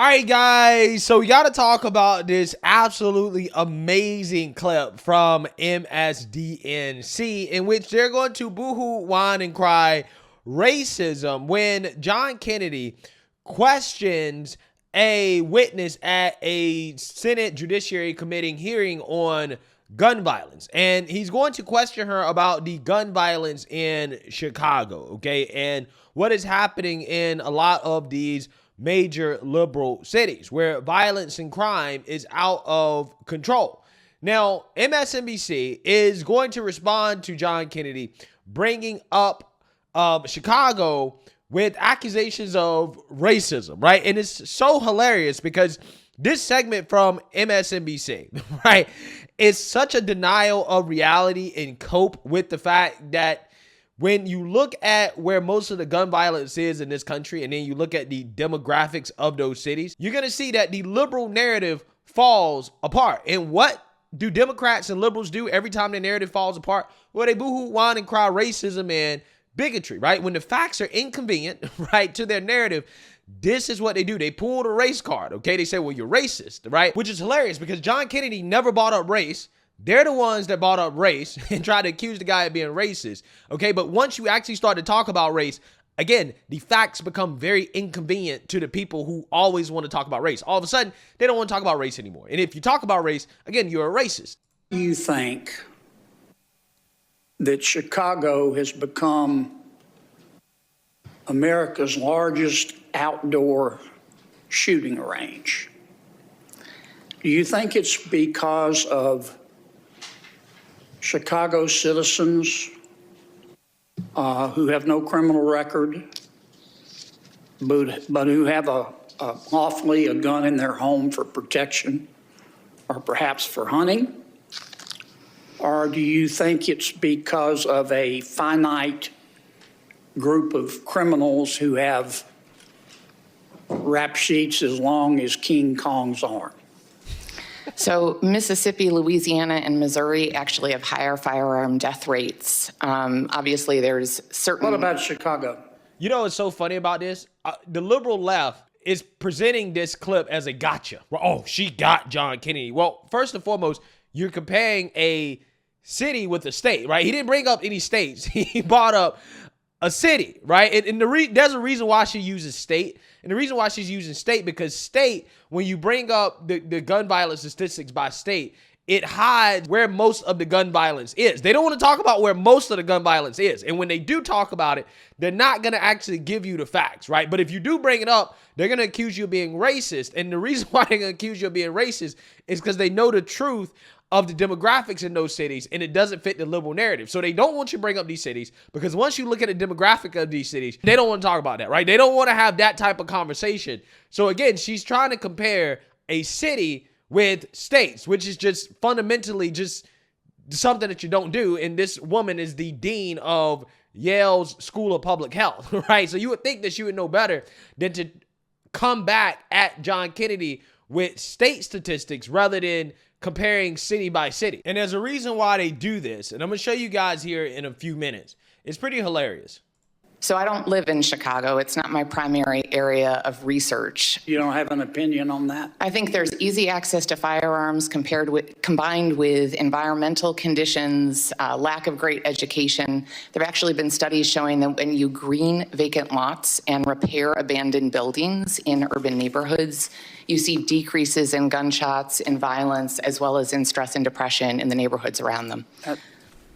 All right, guys, so we got to talk about this absolutely amazing clip from MSDNC in which they're going to boohoo, whine, and cry racism when John Kennedy questions a witness at a Senate Judiciary Committee hearing on gun violence. And he's going to question her about the gun violence in Chicago, okay, and what is happening in a lot of these major liberal cities where violence and crime is out of control. Now, MSNBC is going to respond to John Kennedy bringing up Chicago with accusations of racism, right? And it's so hilarious because this segment from MSNBC, right, is such a denial of reality and cope with the fact that when you look at where most of the gun violence is in this country, and then you look at the demographics of those cities, you're going to see that the liberal narrative falls apart. And what do Democrats and liberals do every time the narrative falls apart? Well, they boohoo, whine, and cry racism and bigotry, right? When the facts are inconvenient, right, to their narrative, this is what they do. They pull the race card, okay? They say, well, you're racist, right? Which is hilarious because John Kennedy never brought up race. They're the ones that brought up race and tried to accuse the guy of being racist, okay? But once you actually start to talk about race, again, the facts become very inconvenient to the people who always want to talk about race. All of a sudden, they don't want to talk about race anymore. And if you talk about race, again, you're a racist. You think that Chicago has become America's largest outdoor shooting range? Do you think it's because of Chicago citizens who have no criminal record, but who have lawfully a gun in their home for protection or perhaps for hunting? Or do you think it's because of a finite group of criminals who have rap sheets as long as King Kong's arm? So Mississippi, Louisiana, and Missouri actually have higher firearm death rates. Obviously, there's certain... What about Chicago? You know what's so funny about this? The liberal left is presenting this clip as a gotcha. Oh, she got John Kennedy. Well, first and foremost, you're comparing a city with a state, right? He didn't bring up any states. He brought up a city, right? And there's a reason why she uses state. And the reason why she's using state, because state, when you bring up the gun violence statistics by state, it hides where most of the gun violence is. They don't want to talk about where most of the gun violence is. And when they do talk about it, they're not going to actually give you the facts, right? But if you do bring it up, they're going to accuse you of being racist. And the reason why they're going to accuse you of being racist is because they know the truth of the demographics in those cities, and it doesn't fit the liberal narrative. So they don't want you to bring up these cities because once you look at the demographic of these cities, they don't want to talk about that, right? They don't want to have that type of conversation. So again, she's trying to compare a city with states, which is just fundamentally just something that you don't do. And this woman is the dean of Yale's School of Public Health, right? So you would think that she would know better than to come back at John Kennedy with state statistics rather than comparing city by city. And there's a reason why they do this, and I'm gonna show you guys here in a few minutes. It's pretty hilarious. So I don't live in Chicago. It's not my primary area of research. You don't have an opinion on that? I think there's easy access to firearms combined with environmental conditions, lack of great education. There have actually been studies showing that when you green vacant lots and repair abandoned buildings in urban neighborhoods, you see decreases in gunshots, in violence, as well as in stress and depression in the neighborhoods around them.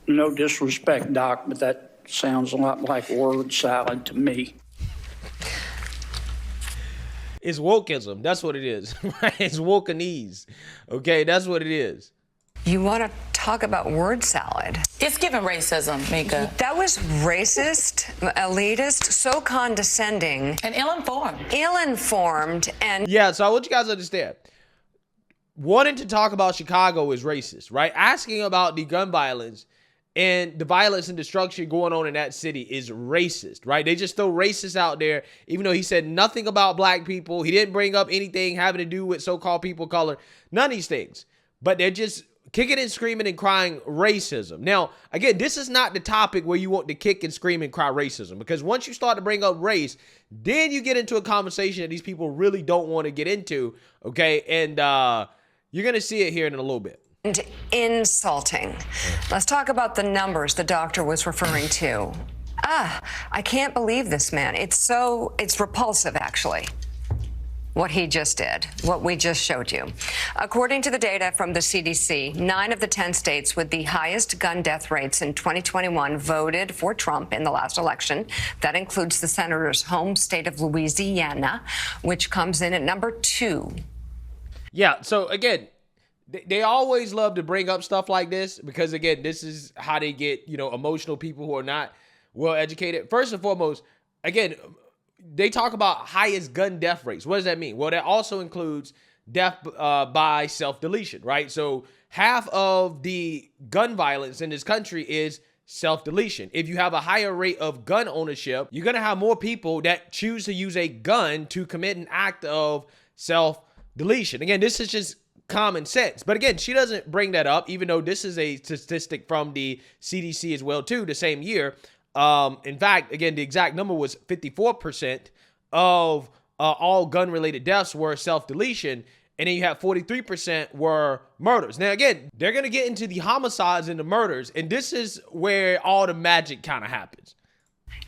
No disrespect, Doc, but that sounds a lot like word salad to me. It's wokeism. That's what it is. Right? It's wokenese. Okay, that's what it is. You want to talk about word salad? It's given racism, Mika. That was racist, elitist, so condescending. And ill-informed. Ill-informed and... Yeah, so I want you guys to understand. Wanting to talk about Chicago is racist, right? Asking about the gun violence and the violence and destruction going on in that city is racist, right? They just throw racist out there, even though he said nothing about black people. He didn't bring up anything having to do with so-called people of color. None of these things. But they're just kicking and screaming and crying racism. Now, again, this is not the topic where you want to kick and scream and cry racism, because once you start to bring up race, then you get into a conversation that these people really don't want to get into, okay? And you're going to see it here in a little bit. And insulting. Let's talk about the numbers the doctor was referring to. I can't believe this man. It's repulsive, actually, what he just did, what we just showed you. According to the data from the CDC, 9 of the 10 states with the highest gun death rates in 2021 voted for Trump in the last election. That includes the senator's home state of Louisiana, which comes in at number 2. Yeah, so again, they always love to bring up stuff like this because, again, this is how they get, emotional people who are not well educated. First and foremost, again, they talk about highest gun death rates. What does that mean? Well, that also includes death by self-deletion, right? So half of the gun violence in this country is self-deletion. If you have a higher rate of gun ownership, you're going to have more people that choose to use a gun to commit an act of self-deletion. Again, this is just common sense. But again, she doesn't bring that up, even though this is a statistic from the CDC as well, too, the same year. In fact, again, the exact number was 54% of all gun-related deaths were self-deletion, and then you have 43% were murders. Now, again, they're going to get into the homicides and the murders, and this is where all the magic kind of happens.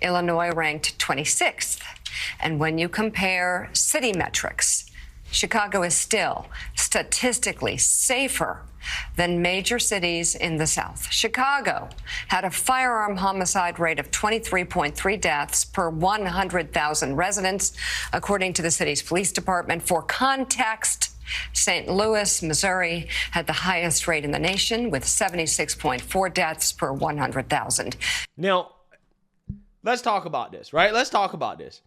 Illinois ranked 26th. And when you compare city metrics, Chicago is still statistically safer than major cities in the South. Chicago had a firearm homicide rate of 23.3 deaths per 100,000 residents, according to the city's police department. For context, St. Louis, Missouri, had the highest rate in the nation with 76.4 deaths per 100,000. Now, let's talk about this, right? Let's talk about this.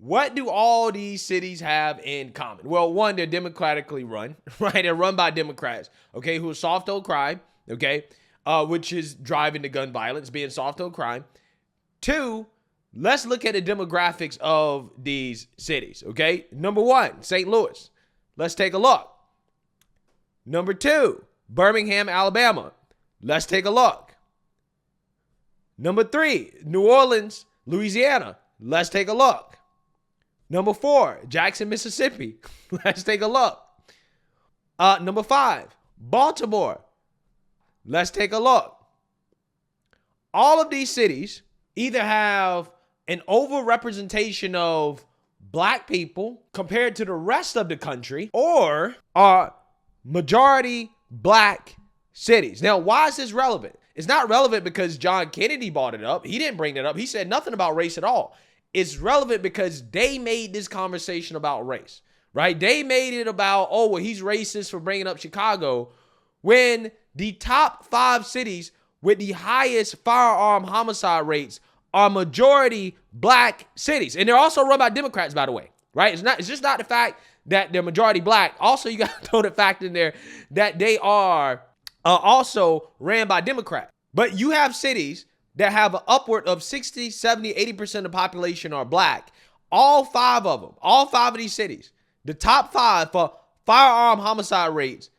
What do all these cities have in common? Well, one, they're democratically run, right? They're run by Democrats, okay, who are soft on crime, okay, which is driving the gun violence, being soft on crime. 2, let's look at the demographics of these cities, okay? Number 1, St. Louis. Let's take a look. Number 2, Birmingham, Alabama. Let's take a look. Number 3, New Orleans, Louisiana. Let's take a look. Number 4, Jackson, Mississippi. Let's take a look. Number 5, Baltimore. Let's take a look. All of these cities either have an overrepresentation of black people compared to the rest of the country, or are majority black cities. Now, why is this relevant? It's not relevant because John Kennedy brought it up. He didn't bring it up. He said nothing about race at all. It's relevant because they made this conversation about race, right? They made it about, oh, well, he's racist for bringing up Chicago, when the top 5 cities with the highest firearm homicide rates are majority black cities. And they're also run by Democrats, by the way, right? It's just not the fact that they're majority black. Also, you got to throw the fact in there that they are also ran by Democrats. But you have cities that have an upward of 60, 70, 80% of the population are black. All 5 of them, all 5 of these cities, the top 5 for firearm homicide rates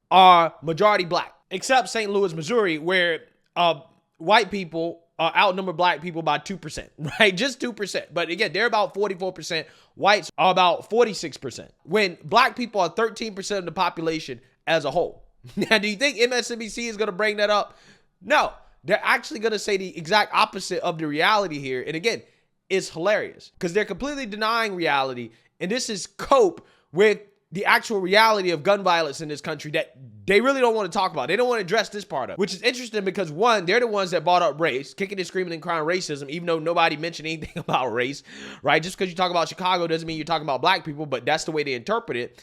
are majority black, except St. Louis, Missouri, where white people outnumber black people by 2%, right? Just 2%. But again, they're about 44%. Whites are about 46%, when black people are 13% of the population as a whole. Now, do you think MSNBC is going to bring that up? No. They're actually going to say the exact opposite of the reality here. And again, it's hilarious because they're completely denying reality. And this is cope with the actual reality of gun violence in this country that they really don't want to talk about. They don't want to address this part of it, which is interesting because, one, they're the ones that brought up race, kicking and screaming and crying racism, even though nobody mentioned anything about race, right? Just because you talk about Chicago doesn't mean you're talking about black people, but that's the way they interpret it.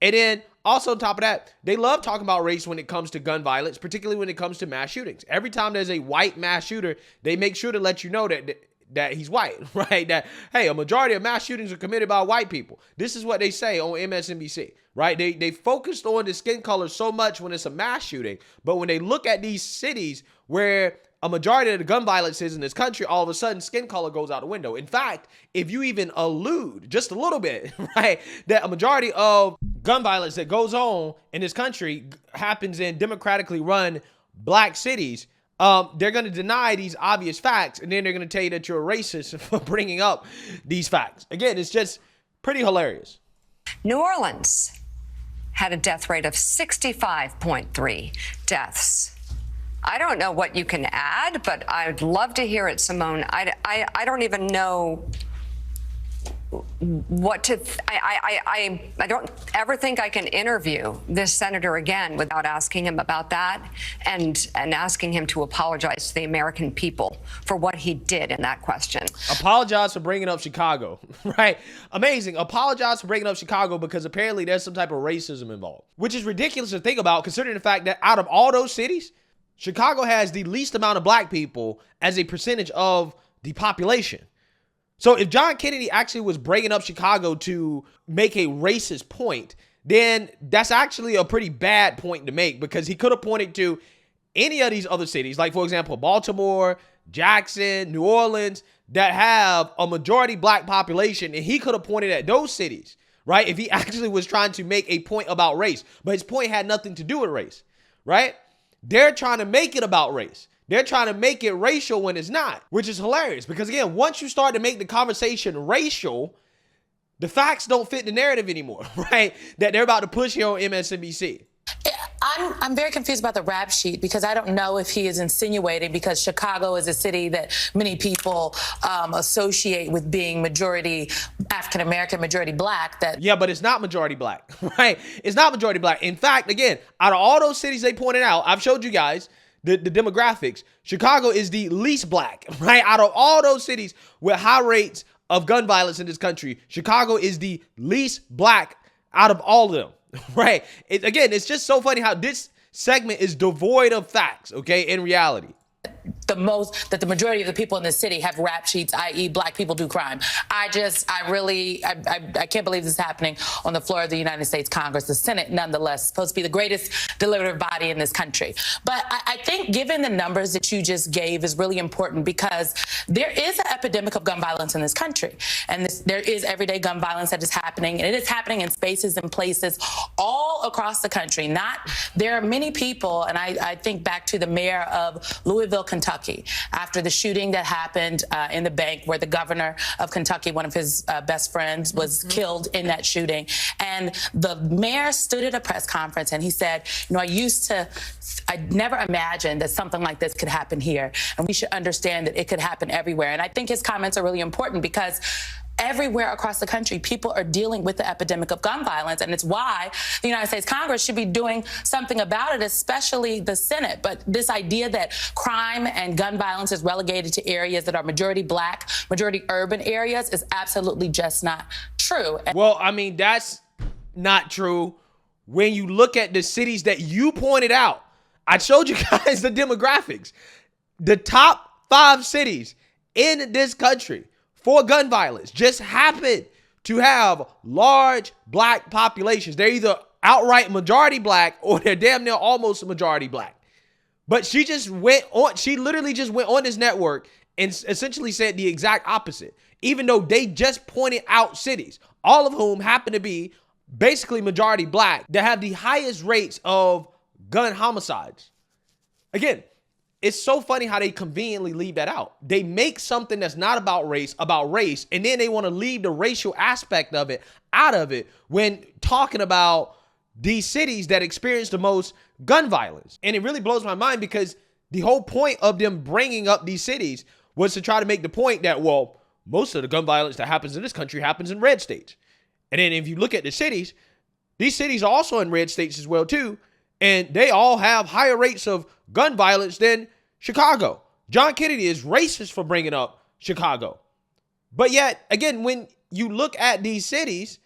And then also on top of that, they love talking about race when it comes to gun violence, particularly when it comes to mass shootings. Every time there's a white mass shooter, they make sure to let you know that he's white, right? That, hey, a majority of mass shootings are committed by white people. This is what they say on MSNBC, right? They focused on the skin color so much when it's a mass shooting, but when they look at these cities where a majority of the gun violence is in this country, all of a sudden skin color goes out the window. In fact, if you even allude just a little bit, right, that a majority of gun violence that goes on in this country happens in democratically run black cities, they're going to deny these obvious facts, and then they're going to tell you that you're a racist for bringing up these facts. Again, it's just pretty hilarious. New Orleans had a death rate of 65.3 deaths. I don't know what you can add, but I'd love to hear it, Symone. I don't even know what to. I don't ever think I can interview this senator again without asking him about that and asking him to apologize to the American people for what he did in that question. Apologize for bringing up Chicago, right? Amazing. Apologize for bringing up Chicago because apparently there's some type of racism involved, which is ridiculous to think about considering the fact that out of all those cities, Chicago has the least amount of black people as a percentage of the population. So if John Kennedy actually was bringing up Chicago to make a racist point, then that's actually a pretty bad point to make because he could have pointed to any of these other cities, like, for example, Baltimore, Jackson, New Orleans, that have a majority black population, and he could have pointed at those cities, right, if he actually was trying to make a point about race. But his point had nothing to do with race, right? They're trying to make it about race. They're trying to make it racial when it's not, which is hilarious because, again, once you start to make the conversation racial, the facts don't fit the narrative anymore, right? That they're about to push here on MSNBC. I'm very confused about the rap sheet because I don't know if he is insinuating because Chicago is a city that many people associate with being majority African-American, majority black. Yeah, but it's not majority black, right? It's not majority black. In fact, again, out of all those cities they pointed out, I've showed you guys the demographics. Chicago is the least black, right? Out of all those cities with high rates of gun violence in this country, Chicago is the least black out of all of them. Right. Again, it's just so funny how this segment is devoid of facts, okay, in reality. The majority of the people in the city have rap sheets, i.e. black people do crime. I can't believe this is happening on the floor of the United States Congress, the Senate, nonetheless, supposed to be the greatest deliberative body in this country. But I think given the numbers that you just gave is really important because there is an epidemic of gun violence in this country. And there is everyday gun violence that is happening. And it is happening in spaces and places all across the country. There are many people, and I think back to the mayor of Louisville, Kentucky, after the shooting that happened in the bank where the governor of Kentucky, one of his best friends, was killed in that shooting. And the mayor stood at a press conference and he said, I never imagined that something like this could happen here. And we should understand that it could happen everywhere. And I think his comments are really important because everywhere across the country, people are dealing with the epidemic of gun violence. And it's why the United States Congress should be doing something about it, especially the Senate. But this idea that crime and gun violence is relegated to areas that are majority black, majority urban areas is absolutely just not true. Well, I mean, that's not true. When you look at the cities that you pointed out, I showed you guys the demographics. The top 5 cities in this country for gun violence just happen to have large black populations. They're either outright majority black or they're damn near almost majority black. But she literally just went on this network and essentially said the exact opposite, even though they just pointed out cities, all of whom happen to be basically majority black, that have the highest rates of gun homicides. Again, it's so funny how they conveniently leave that out. They make something that's not about race, and then they want to leave the racial aspect of it out of it when talking about these cities that experience the most gun violence. And it really blows my mind because the whole point of them bringing up these cities was to try to make the point that, well, most of the gun violence that happens in this country happens in red states. And then if you look at the cities, these cities are also in red states as well too, and they all have higher rates of gun violence than Chicago. John Kennedy is racist for bringing up Chicago. But yet, again, when you look at these cities,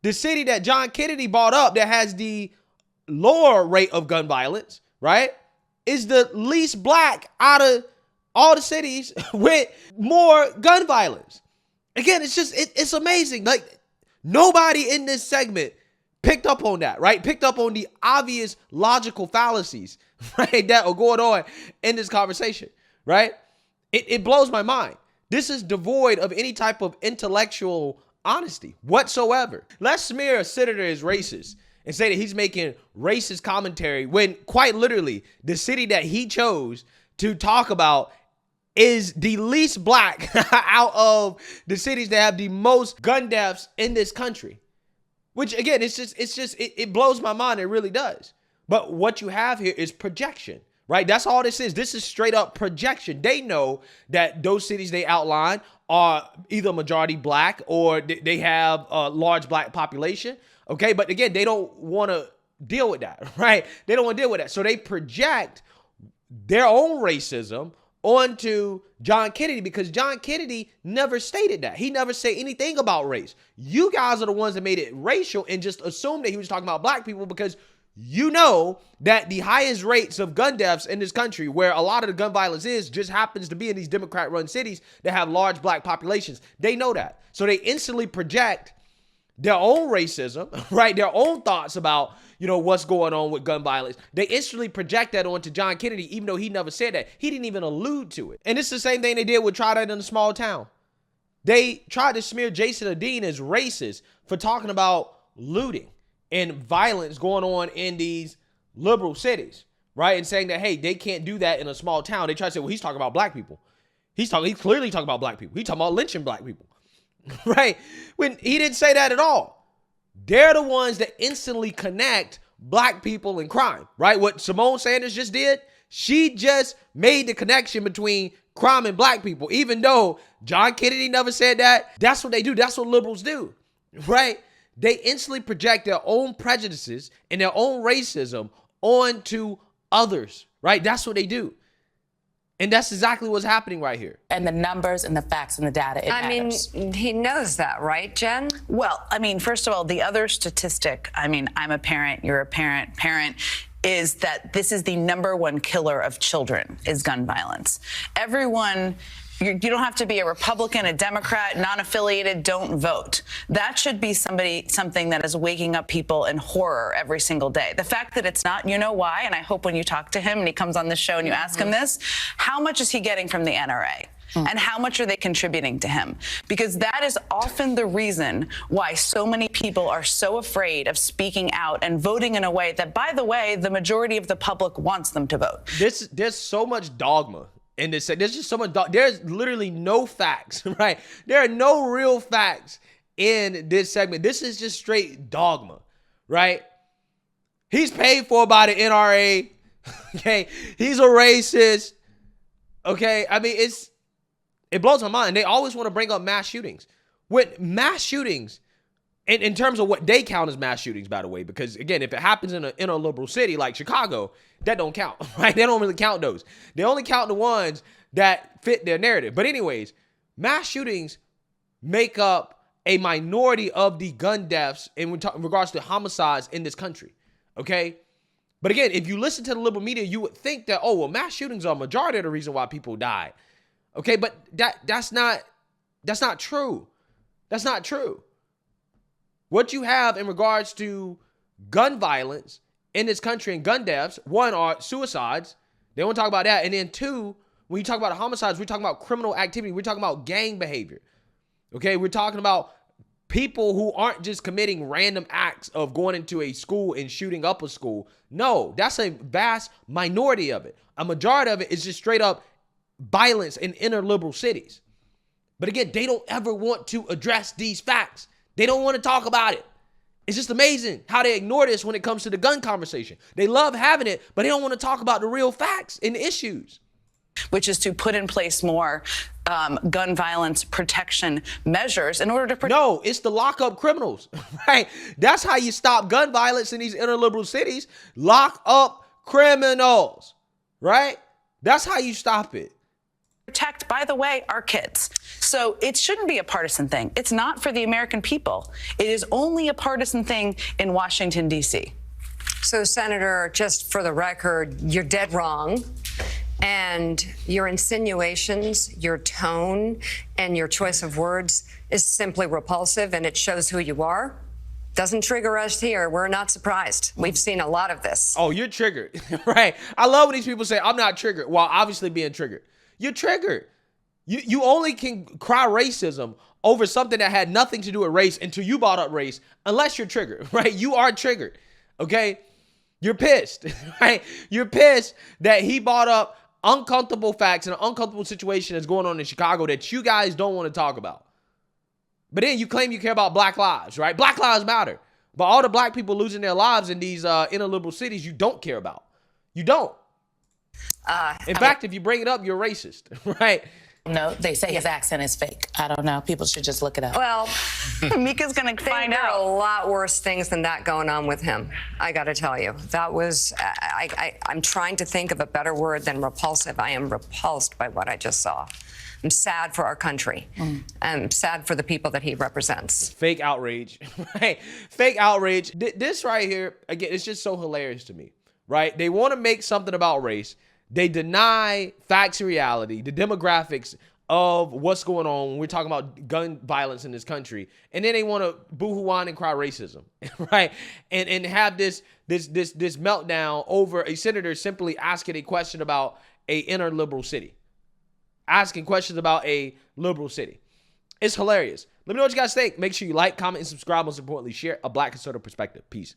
the city that John Kennedy brought up that has the lower rate of gun violence, right, is the least black out of all the cities with more gun violence. Again, it's amazing. Like, nobody in this segment picked up on that, right? Picked up on the obvious logical fallacies, right, that are going on in this conversation, right? It blows my mind. This is devoid of any type of intellectual honesty whatsoever. Let's smear a senator as racist and say that he's making racist commentary when quite literally the city that he chose to talk about is the least black out of the cities that have the most gun deaths in this country. Which again, it blows my mind. It really does. But what you have here is projection, right? That's all this is. This is straight up projection. They know that those cities they outline are either majority black or they have a large black population. Okay. But again, they don't want to deal with that, right? They don't want to deal with that. So they project their own racism onto John Kennedy because John Kennedy never stated that. He never said anything about race. You guys are the ones that made it racial and just assumed that he was talking about black people because you know that the highest rates of gun deaths in this country, where a lot of the gun violence is, just happens to be in these Democrat-run cities that have large black populations. They know that. So they instantly project their own racism, right? Their own thoughts about, what's going on with gun violence. They instantly project that onto John Kennedy, even though he never said that. He didn't even allude to it. And it's the same thing they did with Try That in a Small Town. They tried to smear Jason Aldean as racist for talking about looting and violence going on in these liberal cities, right? And saying that, hey, they can't do that in a small town. They try to say, well, he's talking about black people. He's clearly talking about black people. He's talking about lynching black people, right? When he didn't say that at all. They're the ones that instantly connect black people and crime, right? What Symone Sanders just did, she just made the connection between crime and black people, even though John Kennedy never said that. That's what they do. That's what liberals do, right? They instantly project their own prejudices and their own racism onto others, right? That's what they do. And that's exactly what's happening right here. And the numbers and the facts and the data, it matters. He knows that, right, Jen? Well, first of all, the other statistic, I'm a parent, you're a parent, is that this is the number one killer of children, is gun violence. Everyone... You don't have to be a Republican, a Democrat, non-affiliated, don't vote. That should be something that is waking up people in horror every single day. The fact that it's not, you know why? And I hope when you talk to him and he comes on the show and you ask him this, how much is he getting from the NRA? And how much are they contributing to him? Because that is often the reason why so many people are so afraid of speaking out and voting in a way that, by the way, the majority of the public wants them to vote. There's so much dogma. And there's just so much, there's literally no facts, right? There are no real facts in this segment. This is just straight dogma, right? He's paid for by the NRA, okay? He's a racist, okay? It blows my mind. They always want to bring up mass shootings. With mass shootings, in terms of what they count as mass shootings, by the way, because again, if it happens in a liberal city like Chicago, that don't count, right? They don't really count those. They only count the ones that fit their narrative. But anyways, mass shootings make up a minority of the gun deaths in regards to homicides in this country, okay? But again, if you listen to the liberal media, you would think that, oh, well, mass shootings are a majority of the reason why people die, okay? But that's not true. That's not true. What you have in regards to gun violence in this country and gun deaths, one, are suicides. They don't talk about that. And then two, when you talk about homicides, we're talking about criminal activity. We're talking about gang behavior. Okay, we're talking about people who aren't just committing random acts of going into a school and shooting up a school. No, that's a vast minority of it. A majority of it is just straight up violence in inner liberal cities. But again, they don't ever want to address these facts. They don't want to talk about it. It's just amazing how they ignore this when it comes to the gun conversation. They love having it, but they don't want to talk about the real facts and the issues. Which is to put in place more gun violence protection measures in order to protect. No, it's to lock up criminals, right? That's how you stop gun violence in these inner liberal cities. Lock up criminals, right? That's how you stop it. Protect, by the way, our kids. So it shouldn't be a partisan thing. It's not for the American people. It is only a partisan thing in Washington, D.C. So, Senator, just for the record, you're dead wrong. And your insinuations, your tone, and your choice of words is simply repulsive, and it shows who you are. Doesn't trigger us here. We're not surprised. We've seen a lot of this. Oh, you're triggered, right? I love when these people say, I'm not triggered, while obviously being triggered. You're triggered. You only can cry racism over something that had nothing to do with race until you brought up race, unless you're triggered, right? You are triggered, okay? You're pissed, right? You're pissed that he brought up uncomfortable facts and an uncomfortable situation that's going on in Chicago that you guys don't want to talk about. But then you claim you care about black lives, right? Black lives matter. But all the black people losing their lives in these inner liberal cities, you don't care about. You don't. In fact, if you bring it up, you're racist, right? No, they say his accent is fake. I don't know. People should just look it up. Well, Mika's going to find there are a out. lot worse things than that going on with him. I got to tell you, that was, I'm trying to think of a better word than repulsive. I am repulsed by what I just saw. I'm sad for our country. I'm sad for the people that he represents. Fake outrage, right? Fake outrage. This right here, again, it's just so hilarious to me, right? They want to make something about race. They deny facts and reality, the demographics of what's going on when we're talking about gun violence in this country. And then they want to boo-hoo whine and cry racism, right? And have this meltdown over a senator simply asking a question about a inner liberal city. Asking questions about a liberal city. It's hilarious. Let me know what you guys think. Make sure you like, comment, and subscribe. Most importantly, share a Black conservative perspective. Peace.